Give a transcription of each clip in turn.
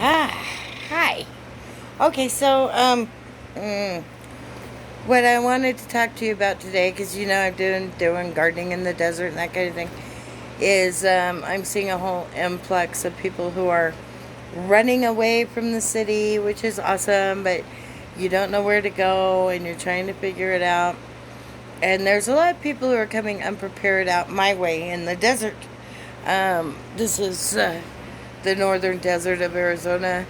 Ah, hi. Okay, so what I wanted to talk to you about today, because I'm doing gardening in the desert and that kind of thing, is I'm seeing a whole influx of people who are running away from the city, which is awesome, but you don't know where to go and you're trying to figure it out. And there's a lot of people who are coming unprepared out my way in the desert. This is the northern desert of Arizona,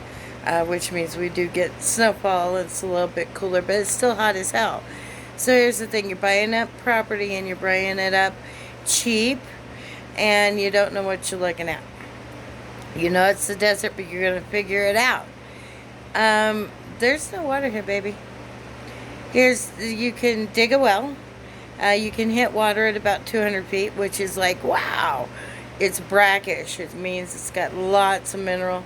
which means we do get snowfall. It's a little bit cooler, but it's still hot as hell. So here's the thing: you're buying up property and you're buying it up cheap, and you don't know what you're looking at. You know it's the desert, but you're gonna figure it out. There's no water here, baby. You can dig a well. You can hit water at about 200 feet, which is like, wow. It's brackish. It means it's got lots of mineral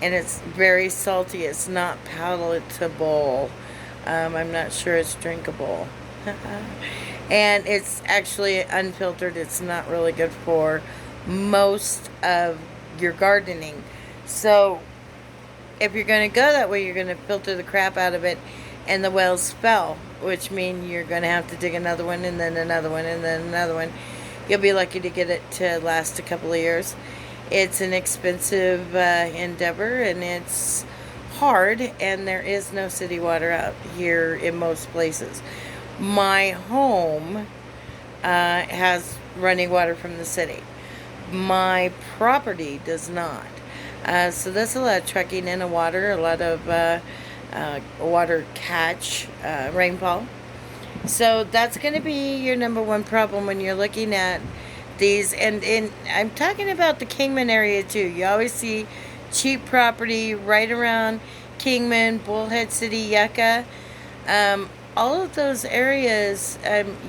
and it's very salty. It's not palatable. I'm not sure it's drinkable. And it's actually unfiltered. It's not really good for most of your gardening. So if you're going to go that way, you're going to filter the crap out of it, and the wells fell, which means you're going to have to dig another one, and then another one, and then another one. You'll be lucky to get it to last a couple of years. It's an expensive endeavor, and it's hard, and there is no city water out here in most places. My home has running water from the city. My property does not. So that's a lot of trekking in the water, a lot of water catch, rainfall. So that's going to be your number one problem when you're looking at these. And I'm talking about the Kingman area too. You always see cheap property right around Kingman, Bullhead City, Yucca. All of those areas,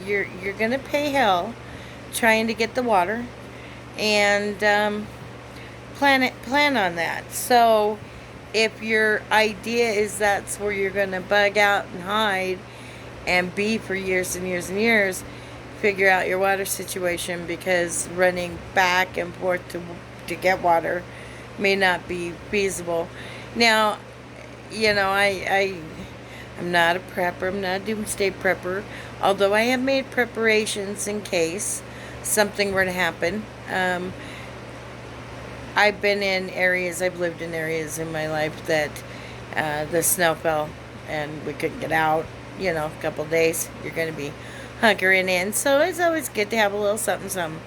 you're going to pay hell trying to get the water, and plan on that. So if your idea is that's where you're going to bug out and hide and be for years and years and years, figure out your water situation, because running back and forth to get water may not be feasible. Now, I'm not a prepper. I'm not a doomsday prepper, although I have made preparations in case something were to happen. I've lived in areas in my life that the snow fell and we couldn't get out. A couple of days, you're going to be hunkering in. So it's always good to have a little something, something.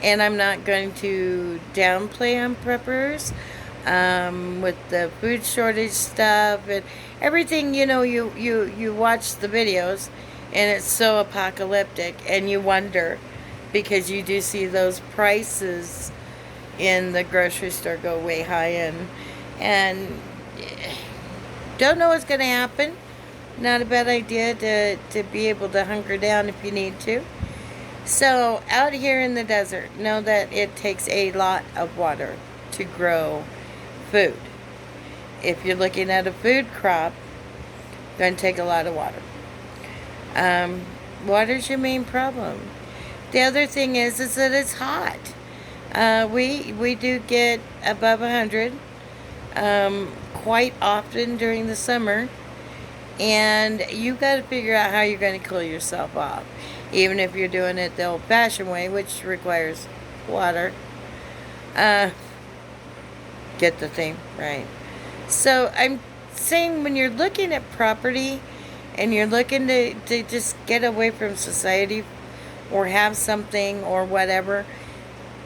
And I'm not going to downplay on preppers with the food shortage stuff and everything. You watch the videos and it's so apocalyptic, and you wonder, because you do see those prices in the grocery store go way high, and don't know what's going to happen. Not a bad idea to be able to hunker down if you need to. So out here in the desert, know that it takes a lot of water to grow food. If you're looking at a food crop, going to take a lot of water. Water's your main problem. The other thing is that it's hot. We do get above 100 quite often during the summer, and you got to figure out how you're going to cool yourself off, even if you're doing it the old-fashioned way, which requires water. Get the thing right. So I'm saying, when you're looking at property and you're looking to just get away from society or have something or whatever,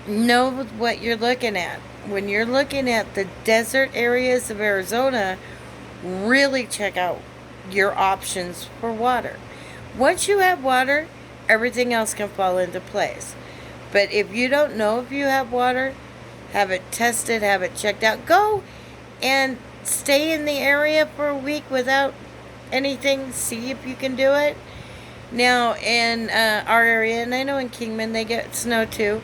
know what you're looking at. When you're looking at the desert areas of Arizona, really check out your options for water. Once you have water, everything else can fall into place. But if you don't know if you have water, have it tested, have it checked out. Go and stay in the area for a week without anything. See if you can do it. Now, in our area, and I know in Kingman they get snow too,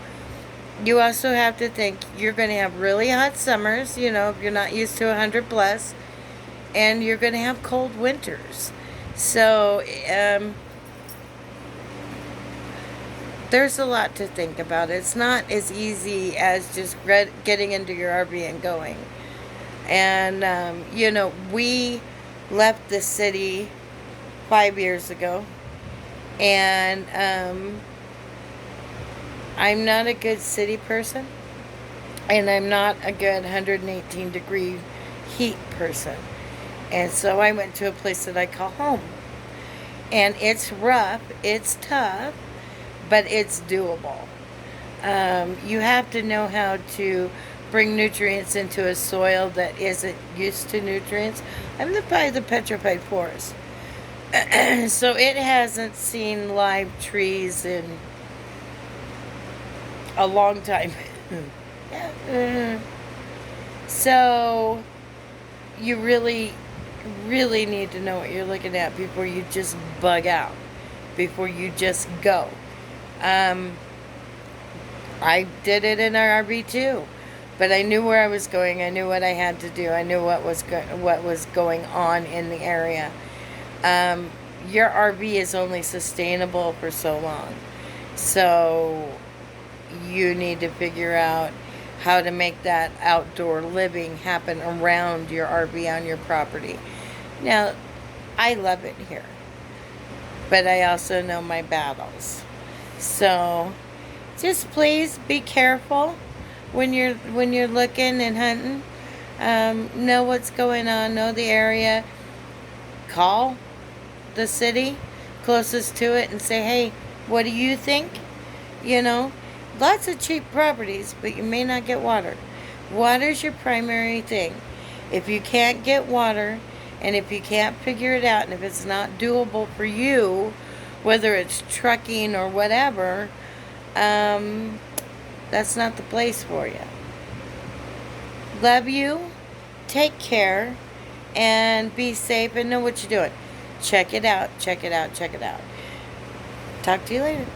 you also have to think you're going to have really hot summers, if you're not used to 100 plus, and you're going to have cold winters. So there's a lot to think about. It's not as easy as just getting into your RV and going. And, we left the city 5 years ago. And I'm not a good city person. And I'm not a good 118 degree heat person. And so I went to a place that I call home. And it's rough, it's tough, but it's doable. You have to know how to bring nutrients into a soil that isn't used to nutrients. I'm by the petrified forest. So it hasn't seen live trees in a long time. So you really, really need to know what you're looking at before you just bug out, before you just go. I did it in our RV too, but I knew where I was going. I knew what I had to do. I knew what was going on in the area. Your RV is only sustainable for so long, so you need to figure out how to make that outdoor living happen around your RV on your property. Now, I love it here, but I also know my battles. So, just please be careful when you're looking and hunting. Know what's going on. Know the area. Call the city closest to it and say, hey, what do you think? Lots of cheap properties, but you may not get water. Water's your primary thing. If you can't get water, and if you can't figure it out, and if it's not doable for you, whether it's trucking or whatever, that's not the place for you. Love you. Take care. And be safe and know what you're doing. Check it out. Check it out. Check it out. Talk to you later.